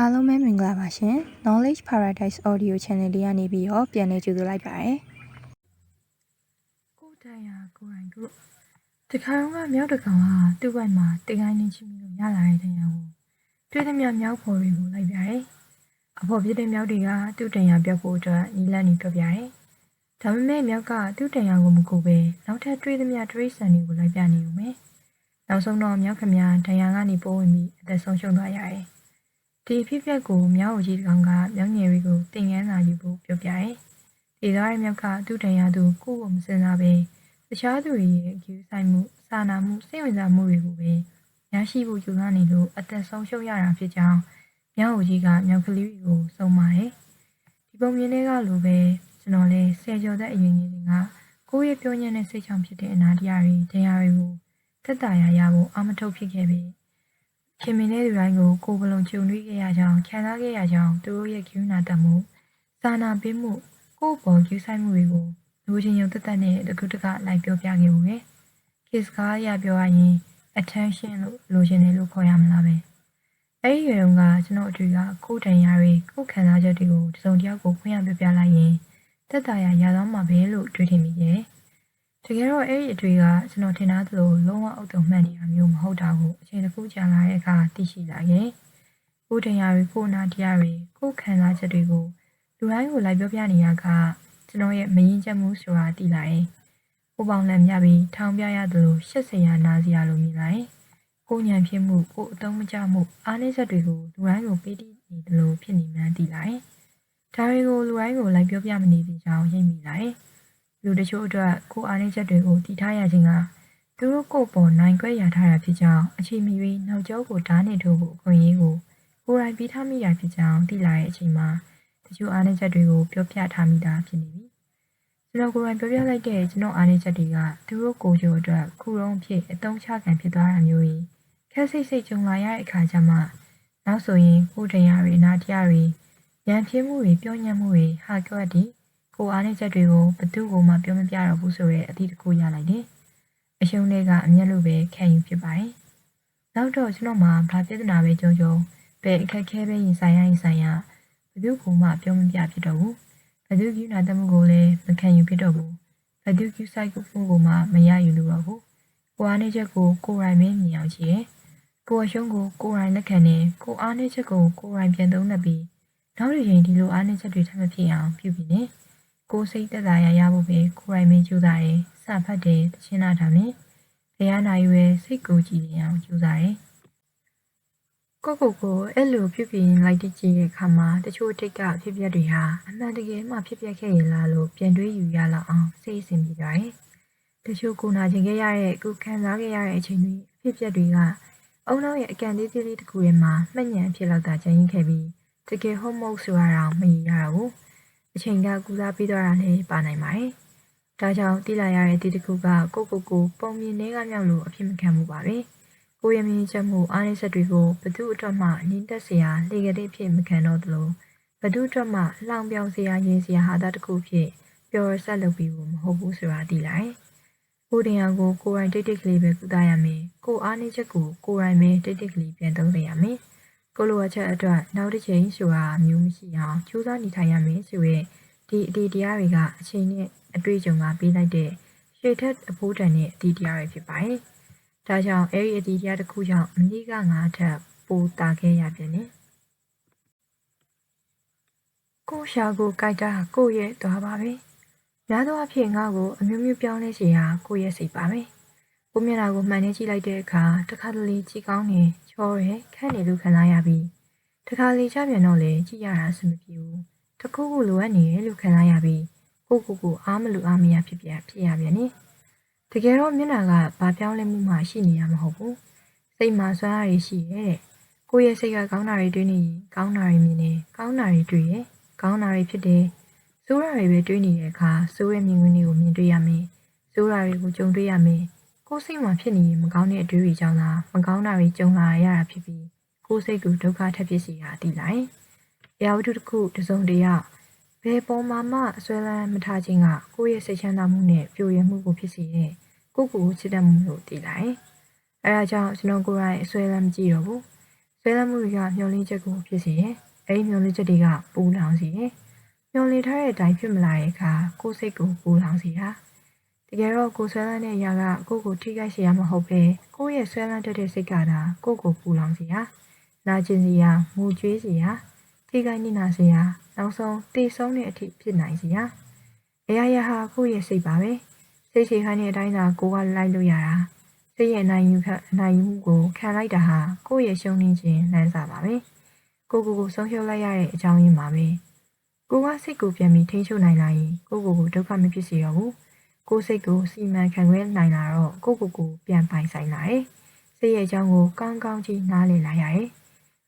အားလုံးပဲမင်္ဂလာပါရှင် Knowledge Paradise Audio Channel လေးကနေပြီးတော့ပြန်နေကြိုဆိုလိုက်ပါရယ်ကိုတန်ရကိုရိုင်းတို့တခါတော့မြောက်တကောင်ကသူ့ဘက်မှာတင်ကိုင်းနေချင်းပြီးလို့ရလာတဲ့တန်ရကိုတွေ့တဲ့မြောက်ဖော်တွေကိုလိုက်ပြတယ်အဖော်ပြတဲ့မြောက်တွေကသူ့တန်ရပြောက်ဖို့အတွက်နီလန်းနေပြောပြတယ်ဒါပေမဲ့မြောက်ကသူ့တန်ရကိုမကူပဲနောက်ထပ်တွေ့တဲ့မြောက်တရိတ်ဆန်တွေကိုလိုက်ပြနေဦးမယ်နောက်ဆုံးတော့မြောက်ခမတန်ရကနေပိုးဝင်ပြီးအသက်ဆုံးရှုံးသွားရတယ်ဒီဖြစ်ပျက်ကိုမြောက်ကြီးတကောင်ကမြောက်ငယ်တွေကိုတင်ငန်းလာယူဖို့ပြောပြတယ်ဒီသားရဲ့မြောက်ကသူ့တန်ရသူကိုမစင်စားပဲတခြားသူတွေရဲ့ကျူးဆိုင်မှုစာနာမှုစိတ်ဝင်စားမှုတွေကိုပဲရရှိဖို့ကြိုးစားနေလို့အသက်ဆုံးရှုံးရတာဖြစ်ကြောင်းမြောက်ကြီးကမြောက်ကလေးကိုစုံပါတယ်ဒီပုံမြင်တဲ့ကလိုပဲကျွန်တော်လည်းဆယ်ကျော်သက်အရွယ်ငယ်စဉ်ကကိုယ့်ရဲ့ပြောညံ့တဲ့စိတ်ချောင်ဖြစ်တဲ့အနာတရားတွေတရားတွေကိုသက်သာရဖို့အမထုတ်ဖြစ်ခဲ့ပြီခင်မင်းတဲ့သူတိုင်းကိုဘလုံးကြုံတွေ့ခဲ့ရကြောင်းခံစားခဲ့ရကြောင်းသူတို့ရဲ့ကျူးနာတတ်မှုစာနာပေးမှုကိုယ့်ပေါ်ကျူးဆိုင်မှုတွေကိုလူချင်းရုံတက်နဲ့တကူတကလိုက်ပြောပြခဲ့ဘူးလေ။ kiss ကားရပြောရရင် attention လို့လိုချင်တယ်လို့ခေါ်ရမလားပဲ။အဲဒီရွယ်တုန်းကကျွန်တော်အတွေ့ကကိုယ်တန်ရာတွေကိုခံစားချက်တွေကိုတစုံတယောက်ကိုဖွင့်ရပြပြလိုက်ရင်တက်တာရသွားမှာပဲလို့တွေးထင်မိရဲ့။တကယ်တော့အဲဒီအတွေ့ကကျွန်တော်ထင်သားသလိုလုံးဝအုပ်တုံမှန်နေတာမျိုးမဟုတ်တာကိုအချိန်တစ်ခုကြာလာတဲ့အခါသိရှိလာခဲ့။ကိုယ်တန်ရာကိုနာတရားတွေကိုခံစားချက်တွေကိုလူတိုင်းကိုလိုက်ပြောပြနေရကကျွန်တော်ရဲ့မရင်ချက်မှုဆိုတာသိလာရင်ကိုပေါင်းလန့်ပြပြီးထောင်ပြရသလိုရှက်စရာနာစရာလိုမြင်လာရင်ကိုညံဖြစ်မှုကိုအတုံးမကျမှုအားနည်းချက်တွေကိုလူတိုင်းကိုပေးတည်နေတယ်လို့ဖြစ်နေမှန်းသိလာရင်ဒါတွေကိုလူတိုင်းကိုလိုက်ပြောပြမနေသေးကြောင်းရိပ်မိလာရင်လူတချို့အတွက်ကိုအားနည်းချက်တွေကိုတည်ထားရခြင်းကသူတို့ကိုယ်ပေါ်နိုင်ခွဲရထားတာဖြစ်ကြောင်းအချိန်မီပြီးနောက်ကျောကိုဓာတ်နဲ့ထိုးဖို့အခွင့်အရေးကိုကိုယ်တိုင်ပြီးထားမိတာဖြစ်ကြောင်းသိလာတဲ့အချိန်မှာတချို့အားနည်းချက်တွေကိုပြောပြထားမိတာဖြစ်နေပြီကျွန်တော်ကိုယ်တိုင်ပြောပြလိုက်တဲ့ကျွန်တော်အားနည်းချက်တွေကသူတို့ကိုယ်ကျိုးအတွက်ခုတုံးဖြစ်အတုံးချခံဖြစ်သွားတာမျိုးကြီးခက်စိတ်ကြုံလာရတဲ့အခါကျမှနောက်ဆိုရင်ကိုယ်တရားတွေနာတရားတွေရန်ဖြစ်မှုတွေပြောညံ့မှုတွေဟာကွက်ဒီကိုအားနည်းချက်တွေကိုဘသူ့ကိုမှပြောမပြတော့ဘူးဆိုရဲအသည့်တစ်ခုရလိုက်တယ်အရှုံးတွေကအမျက်လို့ပဲခံယူဖြစ်ပါတယ်နောက်တော့ကျွန်တော်မှာဘာပြဿနာပဲကြုံပဲအခက်ခဲပဲရင်ဆိုင်ရဘသူ့ကိုမှပြောမပြဖြစ်တော့ဘူးဘသူကျူးနာတမှုကိုလည်းမခံယူဖြစ်တော့ဘူးဘသူကျူးဆိုင်ကိုမှမရယူလို့တော့ဘူးကိုအားနည်းချက်ကိုကိုယ်တိုင်ပဲမြင်အောင်ကြည့်ရဲ့ကိုအရှုံးကိုကိုယ်တိုင်လက်ခံနေကိုအားနည်းချက်ကိုကိုယ်တိုင်ပြန်သုံးသပ်ပြီးနောက်တစ်ချိန်ဒီလိုအားနည်းချက်တွေထပ်မဖြစ်အောင်ပြုပြီးနေကိုစိတ်သက်သာရဖို့ပဲကိုယ်တိုင်ပဲကြိုးစားတယ်စဖတ်တယ်တခြင်းနာတာနဲ့တရားနာယူရဲ့စိတ်ကိုကြည်နေအောင်ကြိုးစားတယ်ကိုအဲ့လိုဖြစ်ပြီးလိုက်တည်ကြည့်တဲ့အခါမှာတချို့တိတ်ကဖြစ်ပျက်တွေဟာအမှန်တကယ်မှဖြစ်ပျက်ခဲ့ရင်လားလို့ပြန်တွေးယူရလောက်အောင်စိတ်အစဉ်ပြေသွားတယ်။တချို့ကိုနာကျင်ခဲ့ရတဲ့ကိုခံစားခဲ့ရတဲ့အချိန်တွေဖြစ်ပျက်တွေကအုံနောက်ရဲ့အကန့်သေးသေးလေးတစ်ခုထဲမှာမှတ်ဉာဏ်ဖြစ်လောက်တာကျန်ရင်ခဲ့ပြီးတကယ်ဟုတ်မဟုတ်ဆိုတာတော့မရရတော့ဘူး။အချိန်ကကူစားပြီးတော့လည်းပါနိုင်ပါတယ်။ဒါကြောင့်တိလာရတဲ့ဒီတစ်ခုကကိုပုံမြင်နေကမြောက်လို့အဖြစ်မခံမှုပါပဲ။ကိုရမင်းချက်မှုအားနည်းချက်တွေကိုဘသူအတွက်မှနင်းသက်စရာလေကလေးဖြစ်မခံတော့သလိုဘသူအတွက်မှလောင်ပြောင်စရာရင်စရာဟာတာတစ်ခုဖြစ်ပျော်ဆက်လုပ်ပြီးမဟုတ်ဘူးဆိုတာသိလိုက်ကိုတင်အောင်ကိုယ်တိုင်တိတ်ကလေးပဲကုသရမယ်ကိုအားနည်းချက်ကိုကိုယ်တိုင်ပဲတိတ်ကလေးပြန်သုံးရမယ်ကိုလိုအပ်ချက်အတွက်နောက်တစ်ချိန်ဆိုတာမျိုးမရှိအောင်ကြိုးစားနေထိုင်ရမယ်ဆိုရဲဒီအတီတရားတွေကအချိန်နဲ့အတွေ့အကြုံကပေးလိုက်တဲ့ရှေ့ထက်အဖိုးတန်တဲ့အတီတရားတွေဖြစ်ပါတယ်ဒါကြောင့်အဲ့ဒီအတီးတရားတစ်ခုကြောင့်မနေ့ကငါထပ်ပိုတာခဲ့ရပြန်တယ်ကိုရှာကိုကြိုက်တာကိုရဲ့သွားပါပဲများသောအားဖြင့်ငါ့ကိုအမျိုးမျိုးပြောင်းလဲစေရာကိုရဲ့စိတ်ပါပဲကိုမျက်နှာကိုမှန်နေကြည့်လိုက်တဲ့အခါတစ်ခါတလေကြည်ကောင်းနေချောရဲခန့်နေလို့ခံစားရပြီးတစ်ခါလေချပြန်တော့လေကြည့်ရတာအဆင်မပြေဘူးတခုခုလိုအပ်နေတယ်လို့ခံစားရပြီးကိုအားမလို့အားမရဖြစ်ရပြန်နေတကယ်တော့မျက်နှာကဘာပြောင်းလဲမှုမှရှိနေရမဟုတ်ဘူးစိတ်မှာဆွမ်းအားတွေရှိရဲ့ကိုယ့်ရဲ့စိတ်ကကောင်းတာတွေတွေးနေရင်ကောင်းတာတွေမြင်နေကောင်းတာတွေတွေ့ရဲ့ကောင်းတာတွေဖြစ်တယ်ဆိုးတာတွေပဲတွေးနေတဲ့အခါဆိုးရဲ့မြင်ကွင်းတွေကိုမြင်တွေ့ရမယ်ဆိုးတာတွေကိုကြုံတွေ့ရမယ်ကိုယ်စိတ်မှာဖြစ်နေရင်မကောင်းတဲ့အတွေ့အကြုံလားမကောင်းတာတွေကြုံလာရတာဖြစ်ပြီးကိုယ်စိတ်ကိုဒုက္ခထပ်ဖြစ်စေတာသိလိုက်ရာဝတ္ထုတစ်ခုတစုံတရာဘယ်ပေါ်မှာမှဆွဲလန်းမထားခြင်းကကိုယ့်ရဲ့စိတ်ချမ်းသာမှုနဲ့ပျော်ရွှင်မှုကိုဖြစ်စေတဲ့ကိုချစ်တတ်မှုလို့သိလိုက်အဲဒါကြောင့်ကျွန်တော်ကိုယ်တိုင်အဆွဲလန်းမကြည့်တော့ဘူး ဆွဲလန်းမှုတွေကမျောလင်းချက်ကိုဖြစ်စေတယ်အဲဒီမျောလင်းချက်တွေကပူလောင်စေတယ်မျောလင်းထားတဲ့အတိုင်းဖြစ်မလာတဲ့အခါကိုယ်စိတ်ကိုပူလောင်စေတာတကယ်တော့ကိုယ်ဆွဲလန်းတဲ့အရာကကိုယ့်ကိုထိခိုက်စေရမှာမဟုတ်ပဲကိုယ့်ရဲ့ဆွဲလန်းတတ်တဲ့စိတ်ကသာကိုယ့်ကိုပူလောင်စေတာနာကျင်စေရငိုကြွေးစေရထိခိုက်နစ်နာစေရနောက်ဆုံးတေဆုံးတဲ့အထိဖြစ်နိုင်စေရအရာရာဟာကိုယ့်ရဲ့စိတ်ပါပဲစိတ်ရှိခိုင်းတဲ့အတိုင်းသာကိုယ်ကလိုက်လို့ရတာစိတ်ရဲ့အနိုင်ယူမှုကိုခံလိုက်တာဟာကိုယ့်ရဲ့ရှုံးနိမ့်ခြင်းလမ်းစာပါပဲကိုကိုဆုံးရှုံးလိုက်ရတဲ့အကြောင်းရင်းပါပဲကိုကစိတ်ကိုပြန်ပြီးထိန်းချုပ်နိုင်လာရင်ကိုဒုက္ခမဖြစ်စေတော့ဘူးကိုစိတ်ကိုစီမံခန့်ခွဲနိုင်လာတော့ကိုပြန်ပိုင်ဆိုင်လာတယ်စိတ်ရဲ့အကြောင်းကိုကောင်းကောင်းကြီးနားလည်လာရတယ်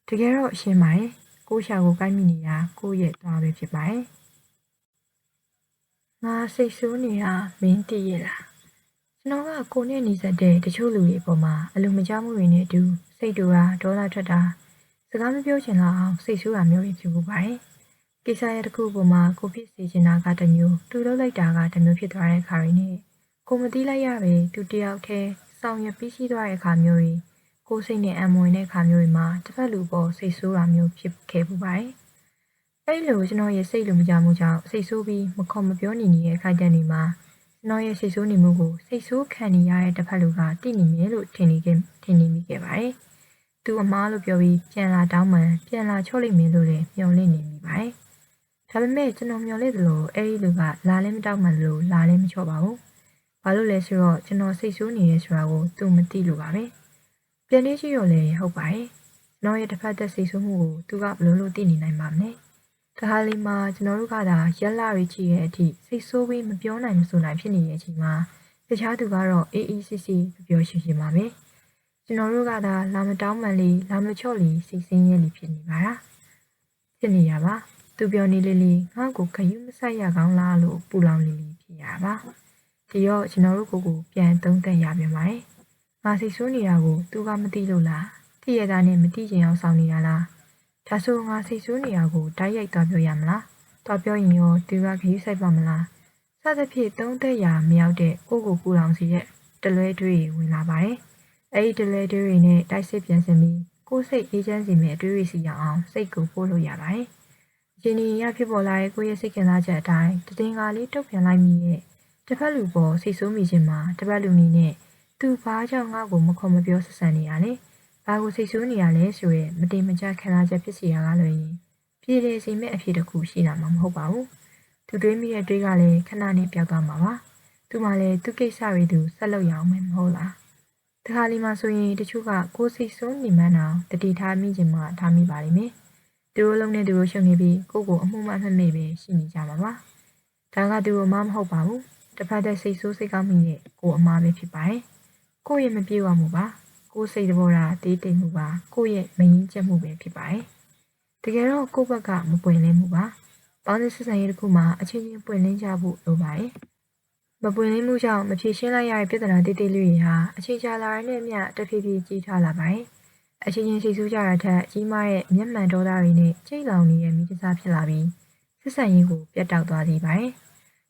တကယ်တော့ရှင်းပါတယ်ကိုရှာကိုကိုက်မိနေတာကိုရဲ့သွားပဲဖြစ်ပါတယ်ငါစိတ်ဆိုးနေတာမင်းသိရလားကျွန်တော်ကကိုနဲ့နေဆက်တဲ့တချို့လူတွေအပေါ်မှာအလိုမကျမှုတွေနဲ့အတူစိတ်တူတာဒေါသထွက်တာစကားမပြောချင်တော့အောင်စိတ်ဆိုးတာမျိုးတွေဖြစ်ဖို့ပါတယ်ကိစ္စရဲ့တစ်ခုပေါ်မှာကိုဖြစ်စေချင်တာကတစ်မျိုးတူလုပ်လိုက်တာကတစ်မျိုးဖြစ်သွားတဲ့အခါတွေနဲ့ကိုမသိလိုက်ရပဲသူတယောက်တည်းဆောင်ရွက်ပြီးရှိသွားတဲ့အခါမျိုးတွေကိုစိတ်နဲ့အမွေတဲ့အခါမျိုးတွေမှာတစ်ဖက်လူပေါ်စိတ်ဆိုးတာမျိုးဖြစ်ခဲ့ပူပါတယ်အဲ့လိုကျွန်တော်ရဲ့စိတ်လိုမကြမှုကြောင့်စိတ်ဆိုးပြီးမခေါ်မပြောနေနေတဲ့ခိုက်တဲ့နေမှာကျွန်တော်ရဲ့စိတ်ဆိုးနေမှုကိုစိတ်ဆိုးခံနေရတဲ့တစ်ဖက်လူကသိနေမယ်လို့ထင်နေမိခဲ့ပါတယ်။သူအမားလို့ပြောပြီးပြန်လာတောင်းမှန်ပြန်လာချော့လိုက်မယ်လို့လည်းမျှော်လင့်နေမိပါတယ်။ဒါပေမဲ့ကျွန်တော်မျှော်လင့်သလိုအဲ့ဒီလူကလာလည်းမတောင်းမှန်လို့လာလည်းမချော့ပါဘူး။ဘာလို့လဲဆိုတော့ကျွန်တော်စိတ်ဆိုးနေရဲဆိုတာကိုသူမသိလို့ပါပဲ။ပြန်လေးရှိရောလည်းဟုတ်ပါတယ်။ကျွန်တော်ရဲ့တစ်ဖက်သက်စိတ်ဆိုးမှုကိုသူကဘယ်လိုသိနေနိုင်ပါမလဲ။တခါလေးမှာကျွန်တော်တို့ကသာရက်လာရီချီရဲ့အထိစိတ်ဆိုးပြီးမပြောနိုင်မဆိုနိုင်ဖြစ်နေတဲ့အချိန်မှာတခြားသူကတော့အေးအေးဆေးဆေးပြောရှင်းရှင်းပါပဲကျွန်တော်တို့ကသာလာမတောင်းမှန်လေးလာမချော့လေးစိတ်ဆင်းရဲလေးဖြစ်နေပါလားဖြစ်နေရပါသူပြောနေလေးငါ့ကိုခယူးမဆိုင်ရကောင်းလားလို့ပူလောင်လေးဖြစ်ရပါဒီတော့ကျွန်တော်တို့ကိုပြန်သုံးသပ်ရပြန်ပါတယ်ငါစိတ်ဆိုးနေတာကိုသူကမသိလို့လားသိရတာနဲ့မသိချင်အောင်ဆောင်နေတာလားဒါဆိုငါစိတ်ဆိုးနေရကိုတိုက်ရိုက်သွားပြောရမလားသွားပြောရင်ရောသူကခရီးဆိုင်ပါမလားစသဖြင့်သုံးသက်ရာမရောက်တဲ့ကိုပူလောင်စီတဲ့တလွဲတွေးဝင်လာပါတယ်အဲဒီတလွဲတွေးနဲ့တိုက်စစ်ပြန်စင်ပြီးကိုစိတ်အေးချမ်းစေမယ့်အတွေးတွေစီရအောင်စိတ်ကိုပို့လို့ရပါတယ်အချိန်ကြီးရဖြစ်ပေါ်လာတဲ့ကိုရဲ့စိတ်ခံစားချက်အတိုင်းတည်ငါလေးတုတ်ပြန်လိုက်မိရဲ့တစ်ဖက်လူပေါ်စိတ်ဆိုးမိခြင်းမှာတစ်ဖက်လူနေနဲ့သူဘာကြောင့်ငါ့ကိုမခေါ်မပြောဆက်ဆံနေရလဲဘာကိုစိတ်ဆိုးနေရလဲဆိုရဲမတင်မကျခံစားချက်ဖြစ်စီရကားလို့ရင်ပြည်လေစီမဲ့အဖြစ်တစ်ခုရှိလာမှာမဟုတ်ပါဘူးသူတွေးမိတဲ့တွေးကလည်းခဏနဲ့ပျောက်သွားမှာပါသူမှလည်းသူကိစ္စတွေသူဆက်လုပ်ရအောင်မယ်မဟုတ်လားတခါလီမှာဆိုရင်တချို့ကကိုယ်စိတ်ဆိုးနေမှန်းတော့တတိထားမိခြင်းမှထားမိပါလိမ့်မယ်သူတို့လုံးနဲ့သူတို့ရှုံနေပြီးကိုယ့်ကိုအမှုမှတ်မှတ်မိပဲရှိနေကြမှာပါဒါကသူတို့အမားမဟုတ်ပါဘူးတစ်ဖက်သက်စိတ်ဆိုးစိတ်ကောင်းမိတဲ့ကိုယ်အမားပဲဖြစ်ပါတယ်ကိုယ့်ရဲ့မပြေဝမှုပါကိုယ်စိတ်သဘောထားတေးတိမ်မှုပါကိုယ့်ရဲ့မငြင်းချက်မှုပဲဖြစ်ပါတယ်တကယ်တော့ကိုယ့်ဘက်ကမပွင့်လင်းမှုပါပေါင်းသင်းဆက်ဆံရေးတစ်ခုမှာအချင်းချင်းပွင့်လင်းကြဖို့လိုပါတယ်မပွင့်လင်းမှုကြောင့်မဖြေရှင်းလိုက်ရတဲ့ပြဿနာတေးသေးလေးတွေဟာအချိန်ကြာလာတဲ့မျှတဖြည်းဖြည်းကြီးထွားလာပါတယ်အချင်းချင်းစိတ်ဆိုးကြတာထက်ကြီးမားတဲ့မျက်မှန်ဒေါသတွေနဲ့ချိန်လောင်နေတဲ့မိသားစုဖြစ်လာပြီးဆက်ဆံရေးကိုပြတ်တောက်သွားစေပါတယ်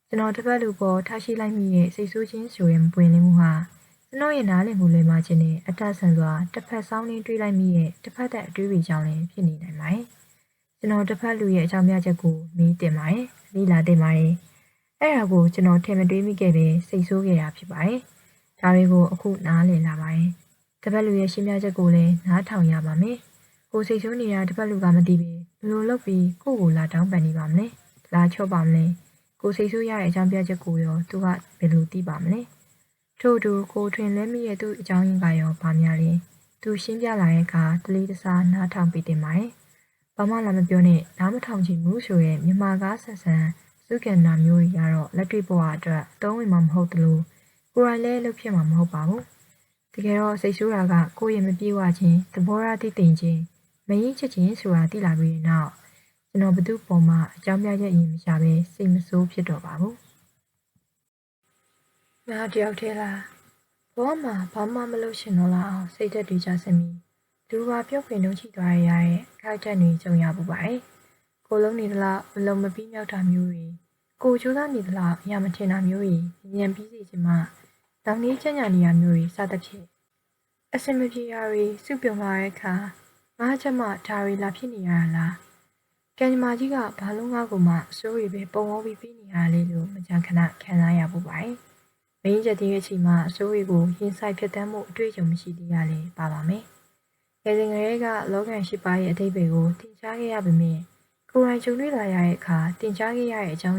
ကျွန်တော်တစ်ဖက်လူပေါ်ထားရှိလိုက်မိတဲ့စိတ်ဆိုးခြင်းဆိုရင်မပွင့်လင်းမှုဟာကျွန်တော်ရဲ့နားလည်မှုလွဲမှားခြင်းနဲ့အတတ်ဆန်စွာတစ်ဖက်ဆောင်းရင်းတွေးလိုက်မိတဲ့တစ်ဖက်သက်အတွေးတွေကြောင့်လည်းဖြစ်နေနိုင်ပါတယ်။ကျွန်တော်တစ်ဖက်လူရဲ့အကြောင်းပြချက်ကိုမေးတင်ပါတယ်။လေ့လာတင်ပါတယ်။အဲ့ဒါကိုကျွန်တော်ထင်မတွေးမိခဲ့ပဲစိတ်ဆိုးခဲ့တာဖြစ်ပါတယ်။ဒါတွေကိုအခုနားလည်လာပါတယ်။တစ်ဖက်လူရဲ့ရှင်းပြချက်ကိုလည်းနားထောင်ရပါမယ်။ကိုစိတ်ဆိုးနေတာတစ်ဖက်လူကမသိပဲဘယ်လိုလုပ်ပြီးကိုလာတောင်းပန်နေပါမလဲ။လာချော့ပါမလဲ။ကိုစိတ်ဆိုးရတဲ့အကြောင်းပြချက်ကိုရောသူကဘယ်လိုသိပါမလဲ။ထို့သူကိုထွင်လဲမိရဲ့သူ့အကြောင်းရင်းကရောဗာများလဲသူရှင်းပြလာတဲ့အခါတလေးတစားနားထောင်ပေးတင်ပါတယ်ဘာမှလာမပြောနဲ့နားမထောင်ချင်ဘူးဆိုရဲမြန်မာကားဆက်ဆန်စုကန္နာမျိုးတွေကတော့လက်တွေ့ဘဝအတွက်သုံးဝင်မှာမဟုတ်သလိုကိုယ်တိုင်လည်းလုပ်ဖြစ်မှာမဟုတ်ပါဘူးတကယ်တော့စိတ်ဆိုးတာကကိုယ့်ရဲ့မပြေဝခြင်းသဘောထားသိသိခြင်းမရင်းချစ်ခြင်းဆိုတာသိလာပြီးနောက်ကျွန်တော်ဘသူ့ပေါ်မှာအကြောင်းပြချက်ရင်မရှာပဲစိတ်မဆိုးဖြစ်တော့ပါဘူးငါတယောက်တည်းလားဘောမှာဘာမှမလုပ်ရှင်တော့လားအောင်စိတ်သက်တွေချစင်ပြီးလူပါပြုတ်ပင်လုံးချိသွားရတဲ့ခိုက်ချက်တွေကြုံရပူပါတယ်ကိုလုံးနေသလားမလုံးမပြီးမြောက်တာမျိုးတွေကိုကြိုးစားနေသလားအရာမထင်တာမျိုးတွေဉာဏ်ပြီးစီခြင်းမှတောင်းနေချညာနေရမျိုးတွေစသဖြင့်အစင်မပြေရာတွေစုပြုံလာတဲ့အခါ ငါချက်မှဒါရီလာဖြစ်နေရတာလားကံကြမ္မာကြီးကဘာလို့ငါ့ကိုမှစိုးရီပဲပုံအောင်ပြီးပြီးနေရလေလို့မကြခဏခံစားရပူပါတယ်မင်းချက်သေးရဲ့ချိန်မှာစိုးရီကိုရင်ဆိုင်ဖြစ်တမ်းမှုအတွေ့အကြုံမရှိသေးရလဲပါပါမယ်ငယ်စဉ်ကလေးကလောကရှိပါရဲ့အသေးပေကိုသင်ကြားခဲ့ရပေမဲ့ကိုယ်တိုင်ကြုံတွေ့လာရတဲ့အခါသင်ကြားခဲ့ရတဲ့အကြောင်း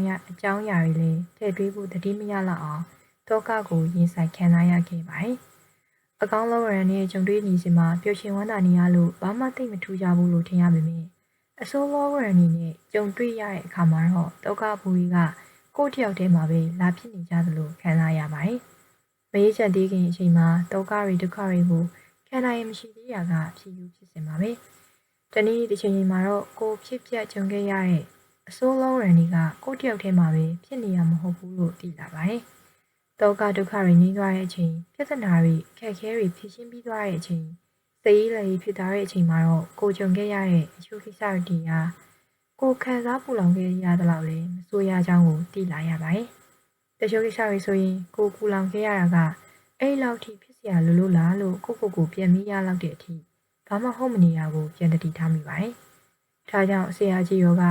အရာတွေလည်းထည့်သွင်းဖို့တတိမရလောက်အောင်တောကကိုရင်ဆိုင်ခံစားရခဲ့ပါတယ်အကောင်းဆုံးရန်နဲ့ကြုံတွေ့နေစဉ်မှာပျော်ရွှင်ဝမ်းသာနေရလို့ဘာမှသိမထူးကြဘူးလို့ထင်ရပေမဲ့အဆိုးလောရန်အနေနဲ့ကြုံတွေ့ရတဲ့အခါမှာတော့တောကဘူကြီးကကိုယ့်တယောက်တည်းမှာပဲလာဖြစ်နေကြသလိုခံစားရပါတယ်။မရေးချက်သေးခင်အချိန်မှာတောကတွေဒုက္ခတွေကိုခံနိုင်ရမရှိသေးတာကဖြစ်ယူဖြစ်စင်ပါပဲ။တနည်းတစ်ချိန်မှာတော့ကိုဖြစ်ပြကြုံခဲ့ရတဲ့အဆိုးလောရန်တွေကကိုယ့်တယောက်တည်းမှာပဲဖြစ်နေရမဟုတ်ဘူးလို့သိလာပါတယ်။တောကဒုက္ခတွေနေသွားတဲ့အချိန်ပြဿနာတွေခက်ခဲတွေဖြစ်ရှင်းပြီးသွားတဲ့အချိန်စိတ်လေးဖြစ်သွားတဲ့အချိန်မှာတော့ကိုကြုံခဲ့ရတဲ့အချို့ကိစ္စတွေကကိုခံစားပူလောင်ခဲ့ရသလောက်လည်းမဆိုးရကြောင်းကိုသိလာရပါတယ်။တချို့ကိစ္စတွေဆိုရင်ကိုပူလောင်ခဲ့ရတာကအဲ့လောက်ထိဖြစ်เสียလို့လားလို့ကိုပြန်မိရလောက်တဲ့အထိဘာမှဟုတ်မနေတာကိုပြန်တတိထားမိပါတယ်။ဒါကြောင့်ဆရာကြီးရောက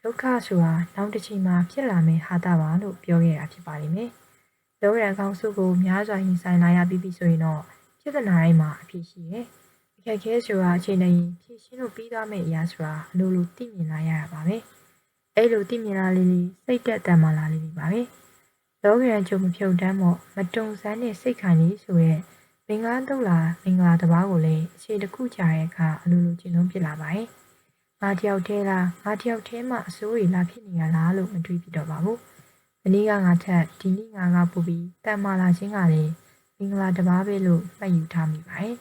ဒုက္ခဆိုတာနောက်တစ်ချိန်မှာဖြစ်လာမယ့်ဟာတာပါလို့ပြောခဲ့တာဖြစ်ပါလိမ့်မယ်။လောရန်ကောင်းစုကိုများစွာရင်ဆိုင်လာရပြီးဆိုရင်တော့ပြဿနာတိုင်းမှာအဖြစ်ရှိရဲ့။အခက်ခဲဆိုတာအချိန်တိုင်းဖြည့်ရှင်းလို့ပြီးသွားမယ့်အရာဆိုတာအလိုလိုသိမြင်လာရတာပါပဲအဲ့လိုသိမြင်လာလေးစိတ်သက်တမ်းမှလာလေးပါပဲလောကရန်ကြုံမဖြုတ်တမ်းမို့မတုံစမ်းတဲ့စိတ်ခံလေးဆိုရဲမင်္ဂလာတုတ်လာမင်္ဂလာတစ်ပါးကိုလည်းအခြေတစ်ခုကြာတဲ့အခါအလိုလိုကျင့်လုံးဖြစ်လာပါတယ်ငါတယောက်တည်းလားငါတယောက်တည်းမှအစိုးရလာဖြစ်နေရလားလို့မတွေးဖြစ်တော့ပါဘူးမနေ့ကငါထက်ဒီနေ့ငါပူပြီးတန်မာလာခြင်းကလည်းမင်္ဂလာတစ်ပါးပဲလို့မှတ်ယူထားမိပါတယ်